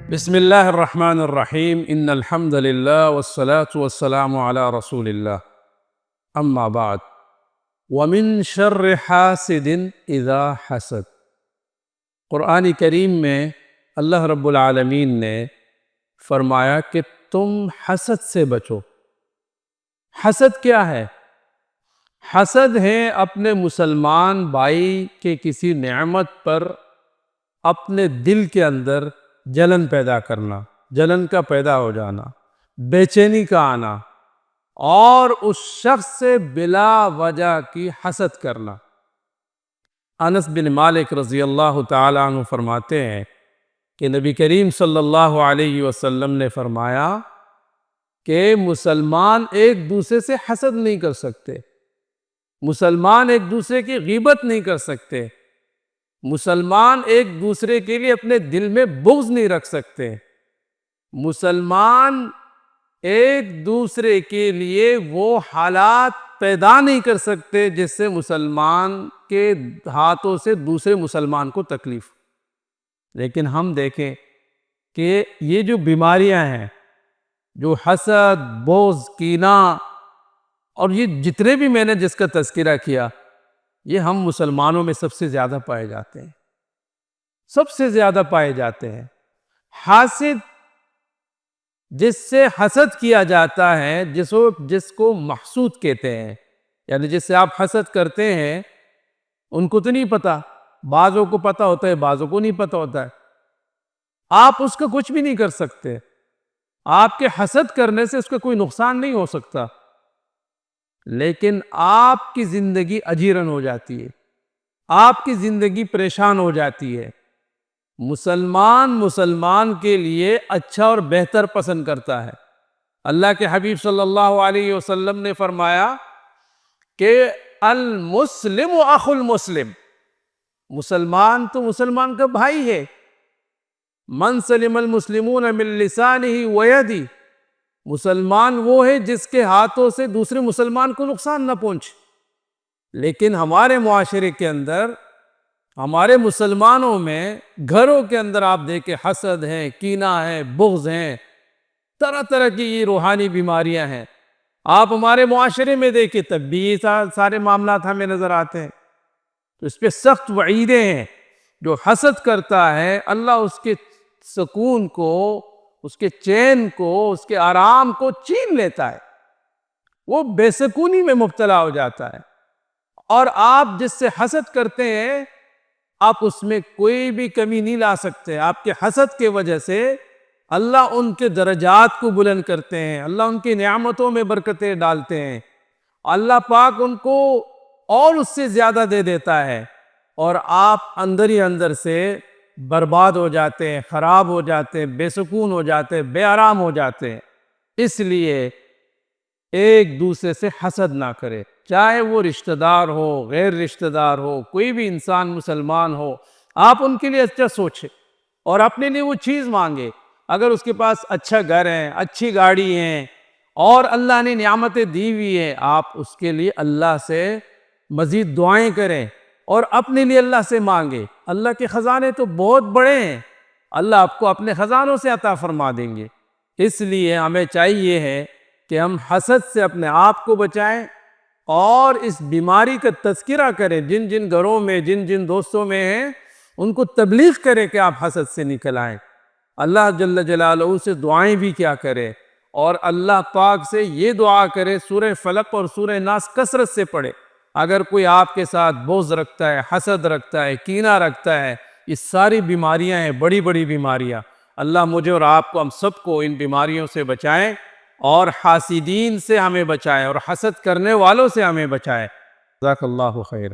بسم اللہ الرحمن الرحیم ان الحمد للہ والصلاة والسلام علی رسول اللہ اما بعد ومن شر حاسد اذا حسد۔ قرآن کریم میں اللہ رب العالمین نے فرمایا کہ تم حسد سے بچو۔ حسد کیا ہے؟ حسد ہے اپنے مسلمان بھائی کے کسی نعمت پر اپنے دل کے اندر جلن پیدا کرنا، جلن کا پیدا ہو جانا، بے چینی کا آنا، اور اس شخص سے بلا وجہ کی حسد کرنا۔ انس بن مالک رضی اللہ تعالیٰ عنہ فرماتے ہیں کہ نبی کریم صلی اللہ علیہ وسلم نے فرمایا کہ مسلمان ایک دوسرے سے حسد نہیں کر سکتے، مسلمان ایک دوسرے کی غیبت نہیں کر سکتے، مسلمان ایک دوسرے کے لیے اپنے دل میں بغض نہیں رکھ سکتے، مسلمان ایک دوسرے کے لیے وہ حالات پیدا نہیں کر سکتے جس سے مسلمان کے ہاتھوں سے دوسرے مسلمان کو تکلیف۔ لیکن ہم دیکھیں کہ یہ جو بیماریاں ہیں، جو حسد، بغض، کینہ، اور یہ جتنے بھی میں نے جس کا تذکرہ کیا، یہ ہم مسلمانوں میں سب سے زیادہ پائے جاتے ہیں، سب سے زیادہ پائے جاتے ہیں۔ حاسد جس سے حسد کیا جاتا ہے، جس کو محسود کہتے ہیں، یعنی جس سے آپ حسد کرتے ہیں، ان کو تو نہیں پتا، بعضوں کو پتا ہوتا ہے، بعضوں کو نہیں پتا ہوتا ہے، آپ اس کا کچھ بھی نہیں کر سکتے، آپ کے حسد کرنے سے اس کا کوئی نقصان نہیں ہو سکتا، لیکن آپ کی زندگی اجیرن ہو جاتی ہے، آپ کی زندگی پریشان ہو جاتی ہے۔ مسلمان کے لیے اچھا اور بہتر پسند کرتا ہے۔ اللہ کے حبیب صلی اللہ علیہ وسلم نے فرمایا کہ المسلم اخو المسلم، مسلمان تو مسلمان کا بھائی ہے۔ من سلم المسلمون من لسانہ ویدہ، مسلمان وہ ہے جس کے ہاتھوں سے دوسرے مسلمان کو نقصان نہ پہنچے۔ لیکن ہمارے معاشرے کے اندر، ہمارے مسلمانوں میں گھروں کے اندر آپ دیکھیں حسد ہے، کینہ ہے، بغض ہیں، طرح طرح کی یہ روحانی بیماریاں ہیں۔ آپ ہمارے معاشرے میں دیکھیں تب بھی یہ سارے معاملات ہمیں نظر آتے ہیں۔ تو اس پہ سخت وعیدیں ہیں۔ جو حسد کرتا ہے، اللہ اس کے سکون کو، اس کے چین کو، اس کے آرام کو چھین لیتا ہے، وہ بے سکونی میں مبتلا ہو جاتا ہے۔ اور آپ جس سے حسد کرتے ہیں، آپ اس میں کوئی بھی کمی نہیں لا سکتے۔ آپ کے حسد کے وجہ سے اللہ ان کے درجات کو بلند کرتے ہیں، اللہ ان کی نعمتوں میں برکتیں ڈالتے ہیں، اللہ پاک ان کو اور اس سے زیادہ دے دیتا ہے، اور آپ اندر ہی اندر سے برباد ہو جاتے ہیں، خراب ہو جاتے ہیں، بے سکون ہو جاتے ہیں، بے آرام ہو جاتے ہیں۔ اس لیے ایک دوسرے سے حسد نہ کرے، چاہے وہ رشتہ دار ہو، غیر رشتہ دار ہو، کوئی بھی انسان مسلمان ہو، آپ ان کے لیے اچھا سوچیں اور اپنے لیے وہ چیز مانگے۔ اگر اس کے پاس اچھا گھر ہے، اچھی گاڑی ہے، اور اللہ نے نعمتیں دی ہوئی ہیں، آپ اس کے لیے اللہ سے مزید دعائیں کریں اور اپنے لیے اللہ سے مانگے۔ اللہ کے خزانے تو بہت بڑے ہیں، اللہ آپ کو اپنے خزانوں سے عطا فرما دیں گے۔ اس لیے ہمیں چاہیے ہے کہ ہم حسد سے اپنے آپ کو بچائیں اور اس بیماری کا تذکرہ کریں۔ جن جن گھروں میں، جن جن دوستوں میں ہیں، ان کو تبلیغ کریں کہ آپ حسد سے نکل آئیں۔ اللہ جل جلالہ سے دعائیں بھی کیا کریں، اور اللہ پاک سے یہ دعا کرے، سورہ فلق اور سورہ ناس کثرت سے پڑھے۔ اگر کوئی آپ کے ساتھ بغض رکھتا ہے، حسد رکھتا ہے، کینہ رکھتا ہے، یہ ساری بیماریاں ہیں، بڑی بڑی بیماریاں۔ اللہ مجھے اور آپ کو، ہم سب کو ان بیماریوں سے بچائیں، اور حاسدین سے ہمیں بچائے، اور حسد کرنے والوں سے ہمیں بچائے۔ جزاک اللہ خیر۔